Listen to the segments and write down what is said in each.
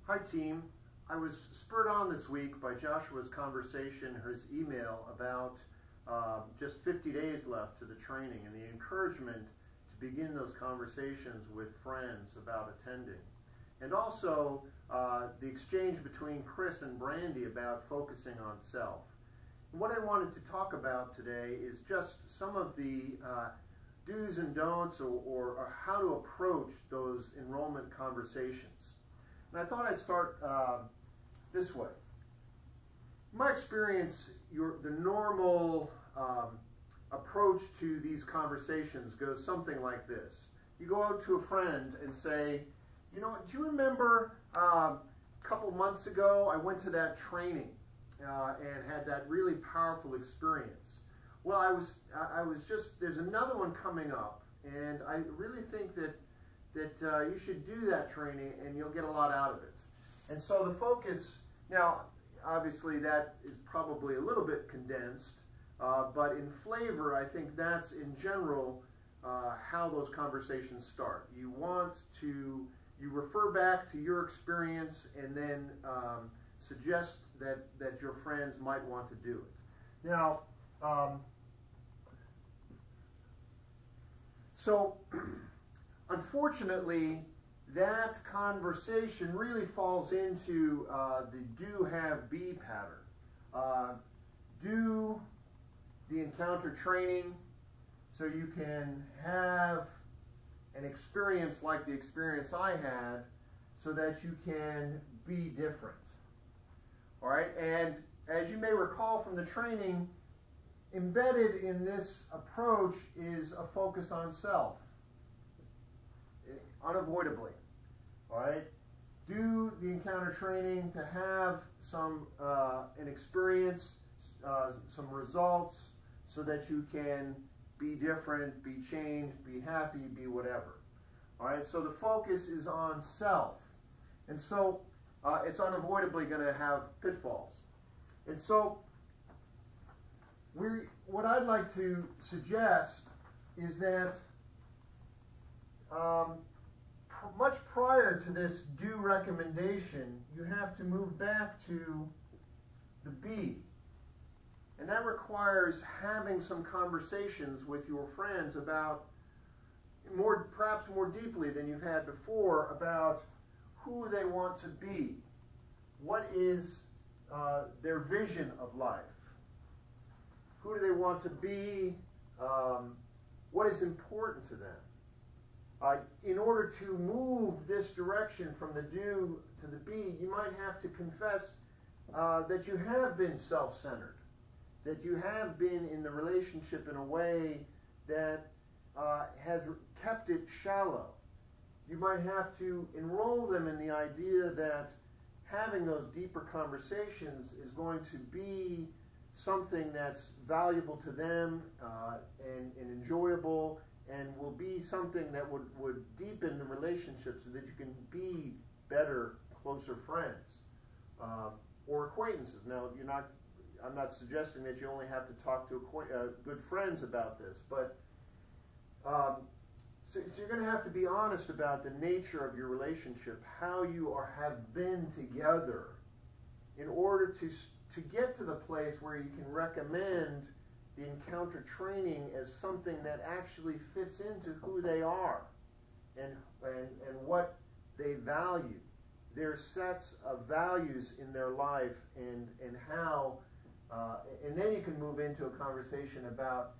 Hi team. I was spurred on this week by Joshua's conversation, his email about just 50 days left to the training and the encouragement to begin those conversations with friends about attending. And also the exchange between Chris and Brandy about focusing on self. And what I wanted to talk about today is just some of the do's and don'ts or how to approach those enrollment conversations. And I thought I'd start this way. In my experience, the normal approach to these conversations goes something like this. You go out to a friend and say, you know, do you remember a couple months ago I went to that training and had that really powerful experience? Well, I was just, there's another one coming up, and I really think that you should do that training and you'll get a lot out of it. And so the focus, now obviously that is probably a little bit condensed, but in flavor I think that's in general how those conversations start. You refer back to your experience and then suggest that your friends might want to do it. Now, so unfortunately, that conversation really falls into the do-have-be pattern. Do the encounter training so you can have an experience like the experience I had so that you can be different. All right, and as you may recall from the training, embedded in this approach is a focus on self, unavoidably. All right, do the encounter training to have some an experience, some results, so that you can be different, be changed, be happy, be whatever. All right, so the focus is on self, and so it's unavoidably going to have pitfalls. And so what I'd like to suggest is that much prior to this do recommendation, you have to move back to the be. And that requires having some conversations with your friends about, perhaps more deeply than you've had before, about who they want to be. What is their vision of life? Who do they want to be? What is important to them? In order to move this direction from the do to the be, you might have to confess that you have been self-centered, that you have been in the relationship in a way that has kept it shallow. You might have to enroll them in the idea that having those deeper conversations is going to be something that's valuable to them and enjoyable, and will be something that would deepen the relationship so that you can be better, closer friends or acquaintances. Now, I'm not suggesting that you only have to talk to good friends about this, but so you're going to have to be honest about the nature of your relationship, how you have been together, in order to get to the place where you can recommend the encounter training as something that actually fits into who they are and what they value, their sets of values in their life, and how, and then you can move into a conversation about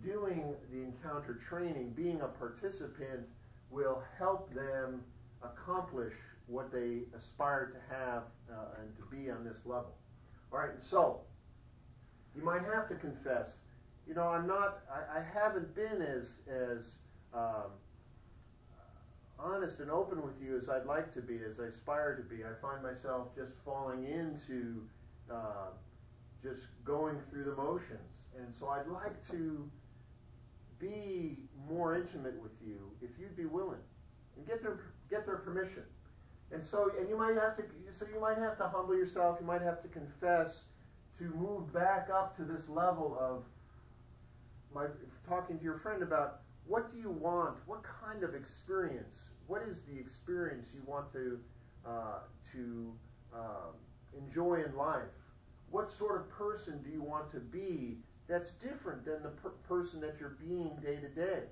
doing the encounter training, being a participant will help them accomplish what they aspire to have and to be on this level. All right, so you might have to confess, you know, I haven't been as honest and open with you as I'd like to be, as I aspire to be. I find myself just falling into just going through the motions. And so I'd like to be more intimate with you if you'd be willing, and get their permission. And so, you might have to humble yourself. You might have to confess to move back up to this level of talking to your friend about what do you want, what kind of experience, what is the experience you want to to enjoy in life? What sort of person do you want to be that's different than the person that you're being day to day?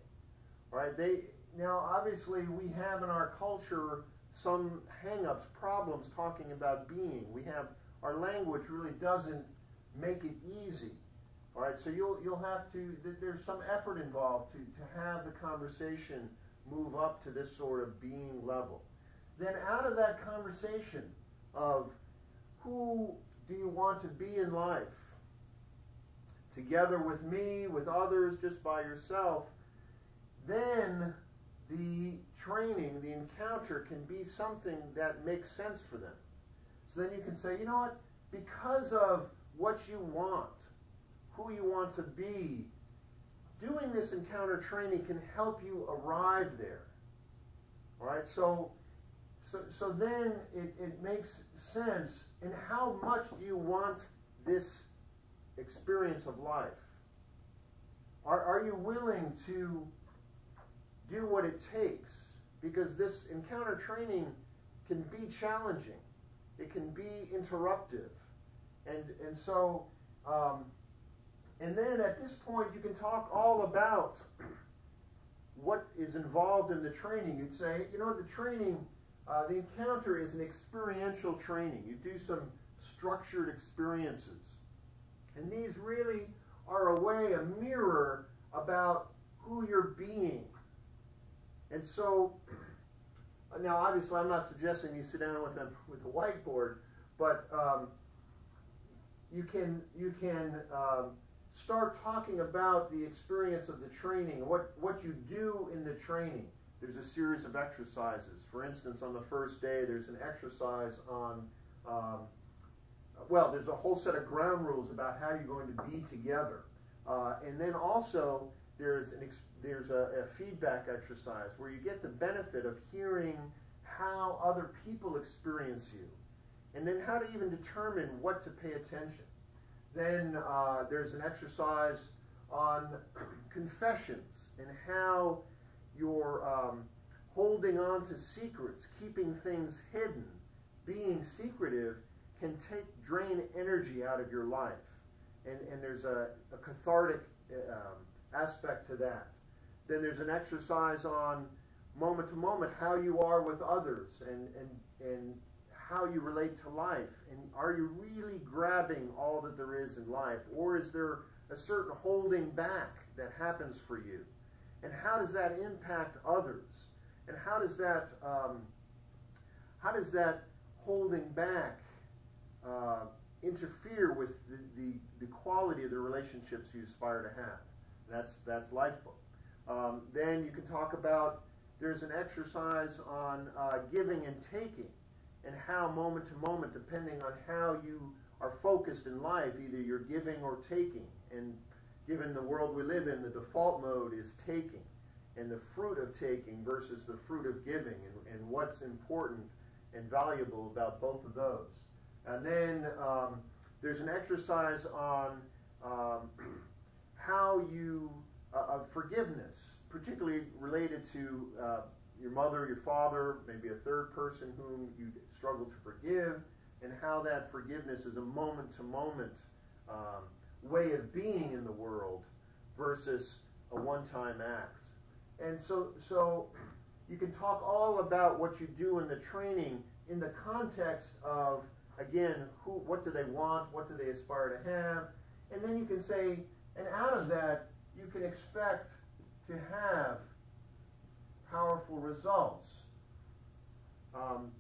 All right. Now, obviously, we have in our culture some hang-ups, problems talking about being. Our language really doesn't make it easy. All right, so you'll have to, there's some effort involved to have the conversation move up to this sort of being level. Then out of that conversation of who do you want to be in life, together with me, with others, just by yourself, then the training, the encounter can be something that makes sense for them. So then you can say, you know what, because of what you want, who you want to be, doing this encounter training can help you arrive there. All right, so then it makes sense in how much do you want this experience of life? Are you willing to do what it takes? Because this encounter training can be challenging. It can be interruptive. And so, and then at this point you can talk all about what is involved in the training. You'd say, you know, the training, the encounter is an experiential training. You do some structured experiences. And these really are a mirror about who you're being. And so, now obviously I'm not suggesting you sit down with them with a whiteboard, but you can start talking about the experience of the training, what you do in the training. There's a series of exercises. For instance, on the first day, there's an exercise on, well, there's a whole set of ground rules about how you're going to be together. And then also, there's a feedback exercise where you get the benefit of hearing how other people experience you, and then how to even determine what to pay attention. Then there's an exercise on confessions and how you're holding on to secrets, keeping things hidden, being secretive can drain energy out of your life. And there's a cathartic aspect to that. Then there's an exercise on moment to moment, how you are with others and how you relate to life. And are you really grabbing all that there is in life? Or is there a certain holding back that happens for you? And how does that impact others? And how does that holding back interfere with the quality of the relationships you aspire to have? That's Lifebook. Then you can talk about, there's an exercise on giving and taking, and how moment to moment, depending on how you are focused in life, either you're giving or taking. And given the world we live in, the default mode is taking, and the fruit of taking versus the fruit of giving, and what's important and valuable about both of those. And then there's an exercise on how you, forgiveness, particularly related to your mother, your father, maybe a third person whom you struggle to forgive, and how that forgiveness is a moment-to-moment way of being in the world versus a one-time act. And so you can talk all about what you do in the training in the context of, again, what do they want, what do they aspire to have, and then you can say, and out of that, you can expect to have powerful results.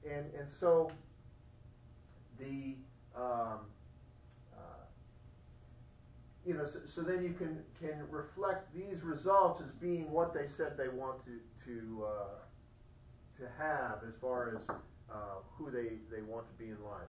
And so the so then you can reflect these results as being what they said they want to have as far as who they want to be in life.